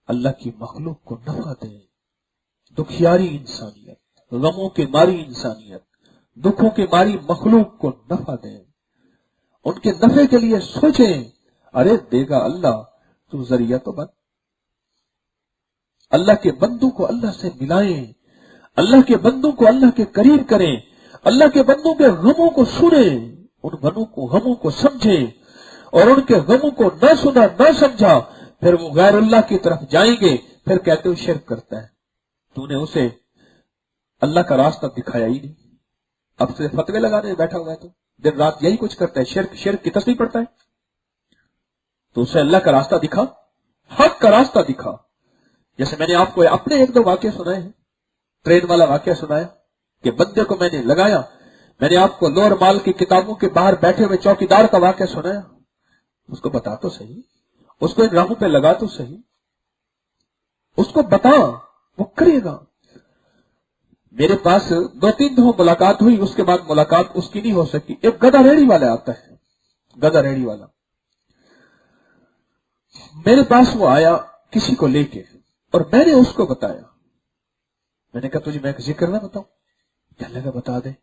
अल्लाह की मखलूक को नफा दें। दुखियारी इंसानियत, गमों के मारी इंसानियत, दुखों के मारी मखलूक को नफा दें, उनके नफे के लिए सोचें। अरे देगा अल्लाह, तू जरिया तो बन। अल्लाह के बंदों को अल्लाह से मिलाएं, अल्लाह के बंदों को अल्लाह के करीब करें, अल्लाह के बंदों के गमों को सुनें, उन गमों को समझें, और उनके गमों को न सुना न समझा फिर वो गैर अल्लाह की तरफ जाएंगे, फिर कहते हो शिर्क करता है। तूने उसे अल्लाह का रास्ता दिखाया ही नहीं, अब से फतवे लगाने बैठा हुआ है, तो दिन रात यही कुछ करता है, शिर्क की तस्वीर पड़ता है। तो उसे अल्लाह का रास्ता दिखा, हक का रास्ता दिखा। जैसे मैंने आपको अपने एक दो वाक्य सुनाए हैं, ट्रेन वाला वाक्य सुनाया कि बंदे को मैंने लगाया, मैंने आपको लोअर माल की किताबों के बाहर बैठे हुए चौकीदार का वाक्य सुनाया। उसको बता तो सही, उसको इन राहों पे लगा तो सही, उसको बता, वो करेगा। मेरे पास 2-3 दफा मुलाकात हुई, उसके बाद मुलाकात उसकी नहीं हो सकी। एक गधा रेड़ी वाला आता है, गधा रेड़ी वाला मेरे पास वो आया किसी को लेके, और मैंने उसको बताया। मैंने कहा तुझे मैं एक जिक्र ना बताऊं? कहने लगा बता दे।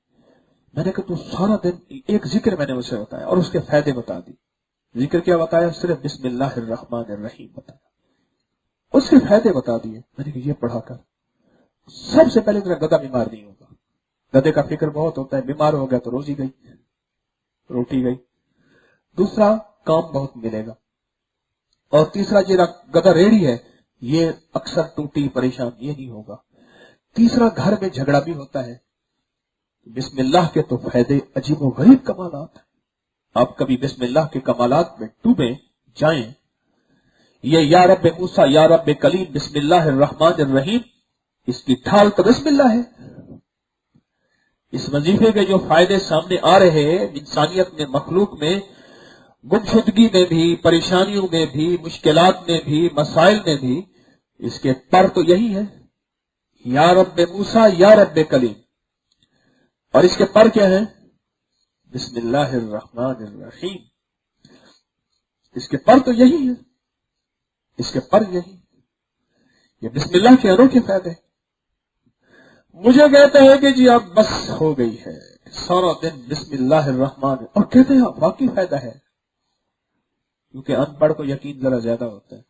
मैंने कहा तू सारा दिन एक जिक्र मैंने उसे बताया और उसके फायदे बता दी। जिक्र क्या बताया? सिर्फ बिस्मिल्लाहिर्रहमानिर्रहीम बताया, उसके फायदे बता दिए। मैंने कहा ये पढ़ा कर। सबसे पहले तेरा गधा बीमार नहीं होगा, गधे का फिक्र बहुत होता है, बीमार हो गया तो रोजी गई, रोटी गई। दूसरा, काम बहुत मिलेगा, और तीसरा, ये गधा रेड़ी है, ये अक्सर टूटी परेशान ये नहीं होगा। तीसरा, घर में झगड़ा भी होता है। बिस्मिल्लाह के तो फायदे अजीबो गरीब कमालात हैं। आप कभी बिस्मिल्लाह के कमालात में डूबे जाएं। ये या रब्बे मूसा या रब्बे कलीम बिस्मिल्लाहिर्रहमानिर्रहीम, इसकी ढाल तो बिस्मिल्लाह है। इस वजीफे के जो फायदे सामने आ रहे हैं इंसानियत में, मखलूक में, गुमशुदगी में भी, परेशानियों में भी, मुश्किलात में भी, मसाइल में भी, इसके पर तो यही है, या रब्बे मूसा या रब्बे कलीम। और इसके पर क्या है? बिस्मिल्लाहिर्रहमानिर्रहीम। इसके पर तो यही है, इसके पर यही। ये बिस्मिल्लाह के अनोखे फायदे। मुझे कहते हैं कि जी अब बस हो गई है, सारा दिन बिस्मिल्लाहिर्रहमान, और कहते हैं वाकई फायदा है, क्योंकि अनपढ़ को यकीन जरा ज्यादा होता है।